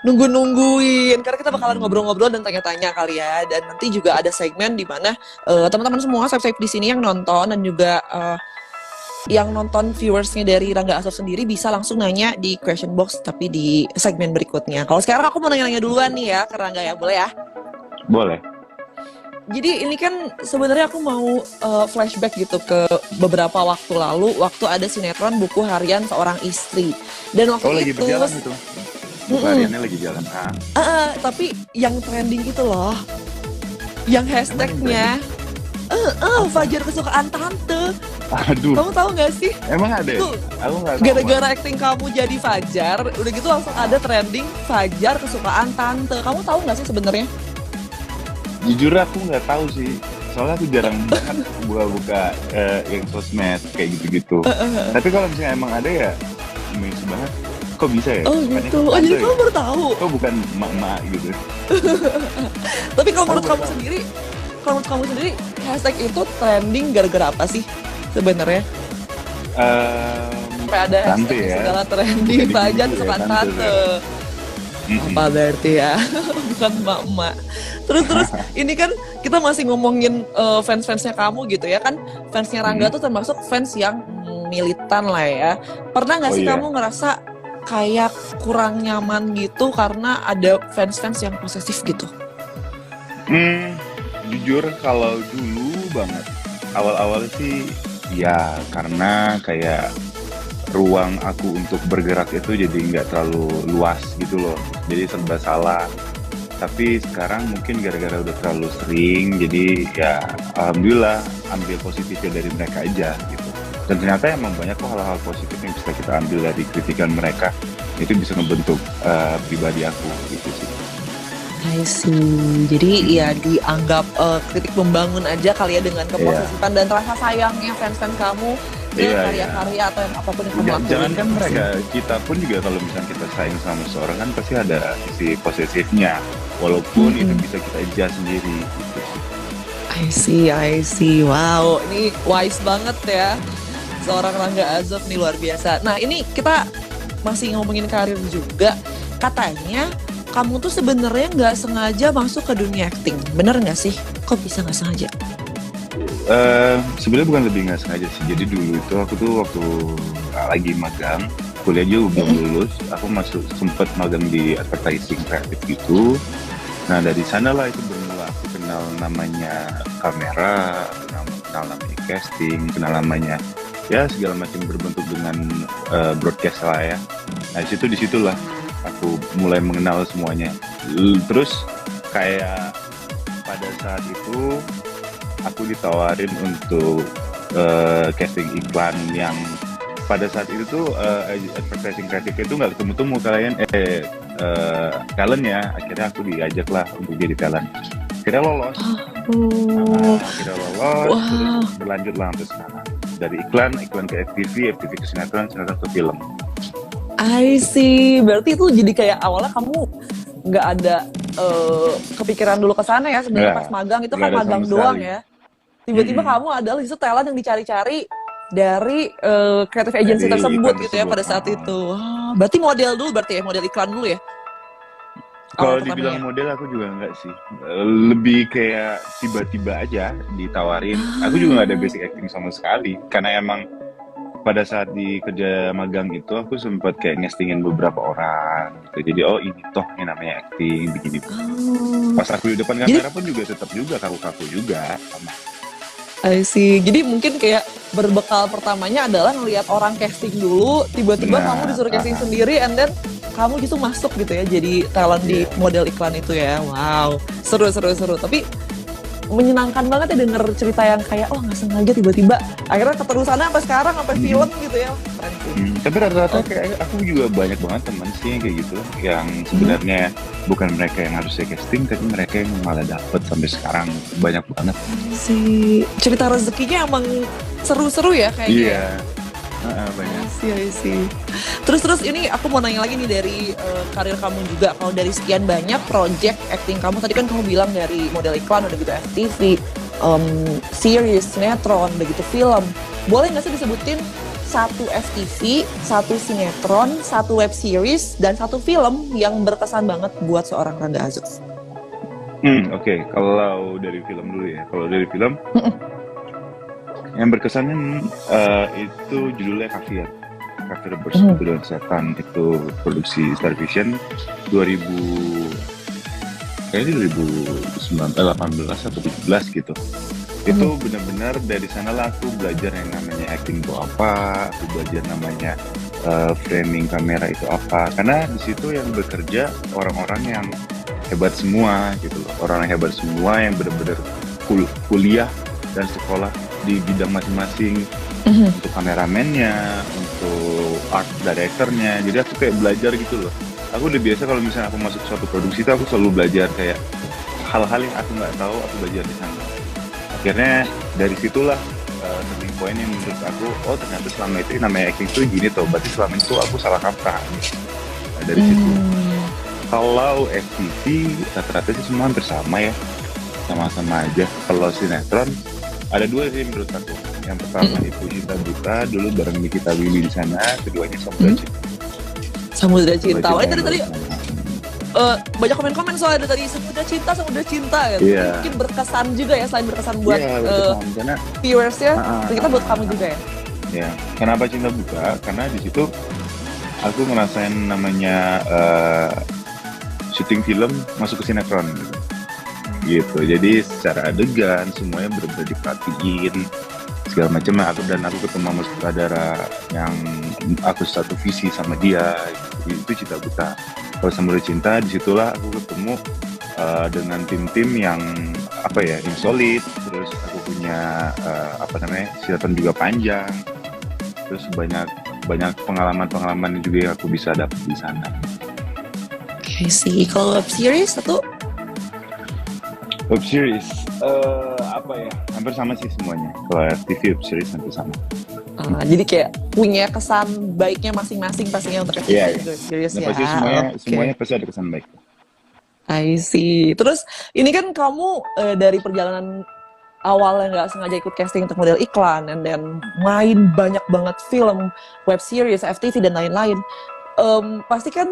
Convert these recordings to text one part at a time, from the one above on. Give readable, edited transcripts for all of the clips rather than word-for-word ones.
nungguin karena kita bakalan ngobrol-ngobrol dan tanya-tanya kali ya, dan nanti juga ada segmen di mana teman-teman semua swipe di sini yang nonton dan juga yang nonton viewersnya dari Rangga Azof sendiri bisa langsung nanya di question box tapi di segmen berikutnya. Kalau sekarang aku mau nanya-nanya duluan nih ya ke Rangga ya, boleh ya? Boleh. Jadi ini kan sebenarnya aku mau flashback gitu ke beberapa waktu lalu, waktu ada sinetron Buku Harian Seorang Istri. Dan waktu lagi itu berjalan itu. Buku hariannya lagi jalan. tapi yang trending itu loh, yang hashtagnya Fajar kesukaan tante. Aduh. Kamu tahu nggak sih? Emang ada? Itu aku nggak tahu. Gara-gara acting kamu jadi Fajar, udah gitu langsung ada trending Fajar kesukaan tante. Kamu tahu nggak sih sebenarnya? Jujur aku nggak tahu sih. Soalnya aku jarang banget buka-buka yang sosmed kayak gitu-gitu. Tapi kalau misalnya emang ada ya, amazing banget. Kok bisa ya? Oh gitu. Oh jadi kamu baru tahu? Kok bukan emak-emak gitu? Tapi kalau menurut kamu sendiri, hashtag itu trending gara-gara apa sih sebenarnya? Sampai ada hashtag ya? Segala trending Fajar kesukaan tante. Apa berarti ya? Bukan emak-emak. Terus ini kan kita masih ngomongin fans-fansnya kamu gitu ya kan. Fansnya Rangga tuh termasuk fans yang militan lah ya. Pernah gak sih kamu ngerasa kayak kurang nyaman gitu karena ada fans-fans yang posesif gitu? Jujur kalau dulu banget awal-awal sih ya, karena kayak ruang aku untuk bergerak itu jadi nggak terlalu luas gitu loh, jadi serba salah. Tapi sekarang mungkin gara-gara udah terlalu sering, jadi ya alhamdulillah ambil positifnya dari mereka aja gitu. Dan ternyata emang banyak kok hal-hal positif yang bisa kita ambil dari kritikan mereka, itu bisa ngebentuk pribadi aku gitu sih. I see. Jadi ya dianggap kritik membangun aja kali ya, dengan keposesifan dan rasa sayangnya fans-fans kamu dengan karya-karya atau yang apapun yang kamu lakukan. Jangan kan mereka, kita pun juga kalau misalnya kita sayang sama seorang kan pasti ada sisi posesifnya, walaupun itu bisa kita adjust sendiri gitu. I see. Wow, ini wise banget ya seorang Rangga Azof nih, luar biasa. Nah ini kita masih ngomongin karir juga. Katanya kamu tuh sebenarnya nggak sengaja masuk ke dunia acting, bener nggak sih? Kok bisa nggak sengaja? Sebenarnya bukan lebih nggak sengaja sih. Jadi dulu itu aku tuh waktu lagi magang, kuliah juga belum lulus, aku sempet magang di advertising kreatif gitu. Nah dari sanalah itu bermula aku kenal namanya kamera, kenal namanya casting, kenal namanya ya segala macam berbentuk dengan broadcast lah ya. Nah disitulah aku mulai mengenal semuanya. Terus kayak pada saat itu aku ditawarin untuk casting iklan yang pada saat itu tuh advertising kreatif itu nggak ketemu kalian talent ya. Akhirnya aku diajak lah untuk jadi talent. Akhirnya lolos. Terus berlanjut lah sampai sekarang. Dari iklan ke FTV ke sinetron ke film. I see. Berarti itu jadi kayak awalnya kamu nggak ada kepikiran dulu ke sana ya sebenarnya, pas magang itu kan magang doang ya. Tiba-tiba kamu adalah itu talent yang dicari-cari dari creative agency tersebut gitu ya pada saat itu. Wah, berarti model dulu berarti ya, model iklan dulu ya? Kalau dibilang model aku juga enggak sih. Lebih kayak tiba-tiba aja ditawarin. Aku juga nggak ada basic acting sama sekali karena emang pada saat di kerja magang itu aku sempat kayak ngestingin beberapa orang gitu. Jadi ini toh yang namanya acting begini. Pas aku di depan kamera pun juga tetap juga kaku-kaku juga sama. I see. Jadi mungkin kayak berbekal pertamanya adalah ngelihat orang casting dulu, tiba-tiba kamu disuruh casting sendiri, and then kamu gitu masuk gitu ya jadi talent di model iklan itu ya. Wow, seru. Tapi menyenangkan banget ya denger cerita yang kayak nggak sengaja tiba-tiba akhirnya keterusannya sampai sekarang, sampai film gitu ya. Keren sih. Tapi rata-rata kayak aku juga banyak banget teman sih yang kayak gitu, yang sebenarnya bukan mereka yang harusnya casting, tapi mereka yang malah dapet sampai sekarang. Banyak banget sih. Cerita rezekinya emang seru-seru ya kayaknya. Banyak. I see. Terus ini aku mau nanya lagi nih dari karir kamu juga. Kalau dari sekian banyak project acting kamu, tadi kan kamu bilang dari model iklan, udah gitu FTV, series, sinetron, udah gitu film. Boleh nggak sih disebutin 1 FTV, 1 sinetron, 1 web series, dan 1 film yang berkesan banget buat seorang Rangga Azov. Oke. Kalau dari film dulu ya. Kalau dari film, yang berkesan itu judulnya Kafir. Kafir Bersekutu dengan Setan, itu produksi Star Vision 2018 atau 17 gitu. Itu benar-benar dari sanalah aku belajar yang namanya acting itu apa, aku belajar namanya framing kamera itu apa. Karena di situ yang bekerja orang-orang yang hebat semua gitu loh, orang yang hebat semua yang benar-benar kuliah dan sekolah di bidang masing-masing. Untuk kameramennya, untuk art directornya, jadi aku kayak belajar gitu loh. Aku udah biasa kalau misalnya aku masuk suatu produksi itu aku selalu belajar kayak hal-hal yang aku nggak tahu, aku belajar di sana. Akhirnya dari situlah turning point yang menurut aku, oh ternyata selama itu namanya acting itu gini tuh, berarti selama itu aku salah kaprah. Nah, dari situ. Kalau FTV rata-rata sih semua hampir sama ya, sama-sama aja. Kalau sinetron ada 2 sih menurut aku. Yang pertama itu Cinta Buta, dulu bareng Nikita Willy di sana. Keduanya Samudra Cinta. Samudra Cinta. Wah, tadi banyak komen-komen soalnya tadi Samudra Cinta gitu. Yeah. Mungkin berkesan juga ya, selain berkesan buat karena viewers ya, ternyata buat kamu juga ya. Ya, kenapa Cinta Buta? Karena di situ aku ngerasain namanya syuting film masuk ke sinetron gitu. Jadi secara adegan semuanya benar-benar diperhatiin segala macam. Aku ketemu sama sutradara yang aku satu visi sama dia, itu Cinta Buta. Kalau Samudra Cinta, disitulah aku ketemu dengan tim-tim yang yang solid. Terus aku punya sinetron juga panjang. Terus banyak pengalaman juga yang aku bisa dapat di sana. Oke sih. Kalau web series Web series hampir sama sih semuanya. Kalau TV web series hampir sama. Jadi kayak punya kesan baiknya masing-masing pastinya untuk web series ya. Pasti semuanya pasti ada kesan baik. I see. Terus ini kan kamu dari perjalanan awal yang nggak sengaja ikut casting untuk model iklan, and then main banyak banget film, web series, FTV dan lain-lain. Pasti kan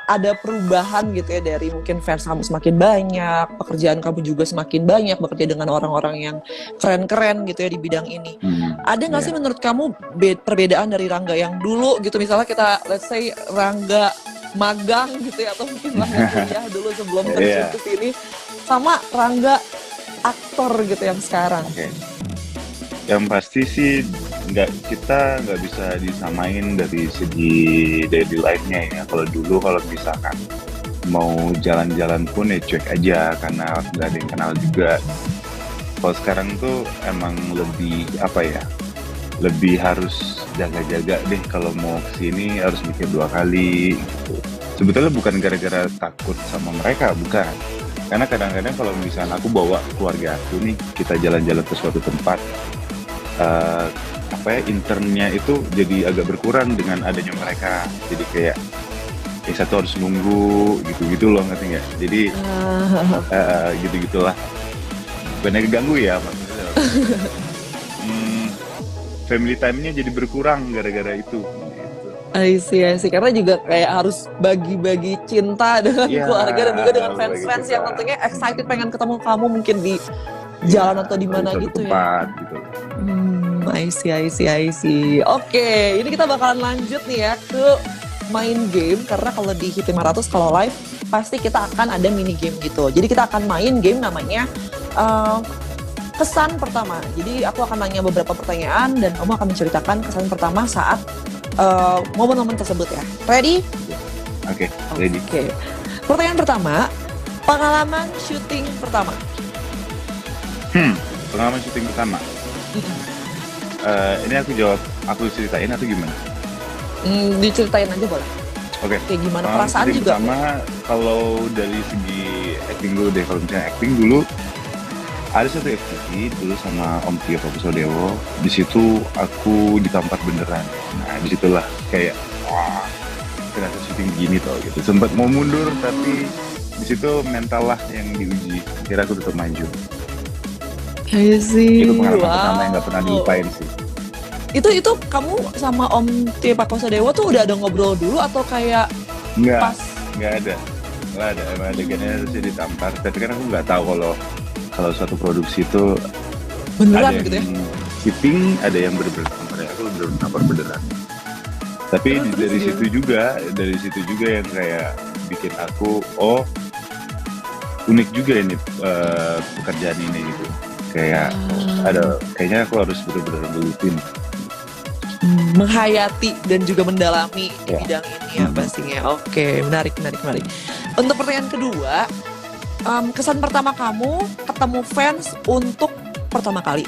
ada perubahan gitu ya, dari mungkin fans kamu semakin banyak, pekerjaan kamu juga semakin banyak, bekerja dengan orang-orang yang keren-keren gitu ya di bidang ini. Ada nggak sih menurut kamu perbedaan dari Rangga yang dulu gitu, misalnya kita let's say Rangga magang gitu ya, atau mungkin Rangga kuliah dulu sebelum terjun ke sini, sama Rangga aktor gitu yang sekarang? Yang pasti sih kita nggak bisa disamain dari segi daily life-nya ya. Kalau dulu kalau misalkan mau jalan-jalan pun ya cuek aja karena nggak ada yang kenal juga. Kalau sekarang tuh emang lebih harus jaga-jaga deh, kalau mau kesini harus mikir 2 kali gitu. Sebetulnya bukan gara-gara takut sama mereka, bukan. Karena kadang-kadang kalau misalnya aku bawa keluarga aku nih, kita jalan-jalan ke suatu tempat, internnya itu jadi agak berkurang dengan adanya mereka. Jadi kayak satu harus nunggu gitu loh, ngerti nggak? Jadi gitu-gitulah. Bukannya keganggu ya maksudnya. Family time-nya jadi berkurang gara-gara itu. I see. Karena juga kayak harus bagi-bagi cinta dengan keluarga dan juga dengan fans-fans yang tentunya excited pengen ketemu kamu mungkin di jalan atau di mana gitu tempat, ya. Gitu. I see. Oke, ini kita bakalan lanjut nih ya ke main game, karena kalau di Hit 500 kalau live pasti kita akan ada mini game gitu. Jadi kita akan main game namanya kesan pertama. Jadi aku akan nanya beberapa pertanyaan dan kamu akan menceritakan kesan pertama saat momen-momen tersebut ya. Ready? Oke, ready. Oke. Pertanyaan pertama, pengalaman syuting pertama. Pengalaman syuting pertama. Ini aku ceritain atau gimana? Diceritain aja boleh. Oke. Kayak gimana perasaan juga? Pertama, kalau dari segi acting dulu deh. Kalau misalnya acting dulu, ada satu FTV dulu sama Om Tio Profesor Dewo. Di situ aku ditampar beneran. Nah, disitulah kayak wah, ternyata syuting begini toh gitu. Sempat mau mundur tapi di situ mental lah yang diuji. Kira aku tetap maju. I see. Itu pengalaman pertama yang nggak pernah dilupain sih. Itu kamu sama Om Tio Pakusadewo tuh udah ada ngobrol dulu atau kayak Nggak, pas? nggak ada. Nggak ada, emang adegannya harusnya ditampar. Tapi kan aku nggak tahu kalau suatu produksi itu Beneran ada gitu ya? yang shipping, ada yang bener-bener tampar. Ya, aku bener-bener tampar beneran. Tapi Terus dari gimana? situ juga yang kayak bikin aku, oh unik juga ini pekerjaan ini gitu. Kayak kayaknya aku harus bener-bener gelutin. Menghayati dan juga mendalami di Ya. bidang ini ya pastinya. Oke, menarik. Untuk pertanyaan kedua, kesan pertama kamu ketemu fans untuk pertama kali?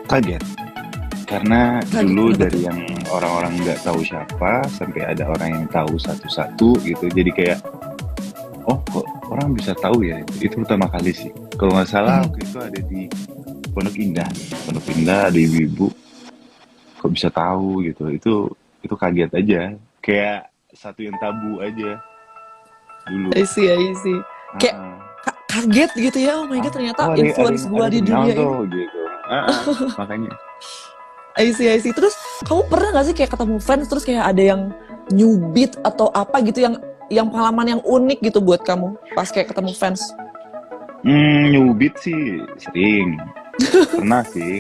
Kaget. Karena Kaget, dulu kenapa dari tuh? yang orang-orang nggak tahu siapa sampai ada orang yang tahu satu-satu gitu. Jadi kayak, oh kok orang bisa tahu ya? Itu pertama kali sih. Kalau nggak salah waktu itu ada di Pondok Indah. Pondok Indah ada ibu-ibu. Kok bisa tahu gitu? Itu kaget aja. Kayak satu yang tabu aja dulu. I see. Kayak Ah, kaget gitu ya, oh my god ternyata oh influence gua di kenal dunia ini. tuh gitu. Makanya. I see. Terus kamu pernah gak sih kayak ketemu fans terus kayak ada yang nyubit atau apa gitu yang pengalaman yang unik gitu buat kamu pas kayak ketemu fans? Nyubit sih sering. Pernah sih.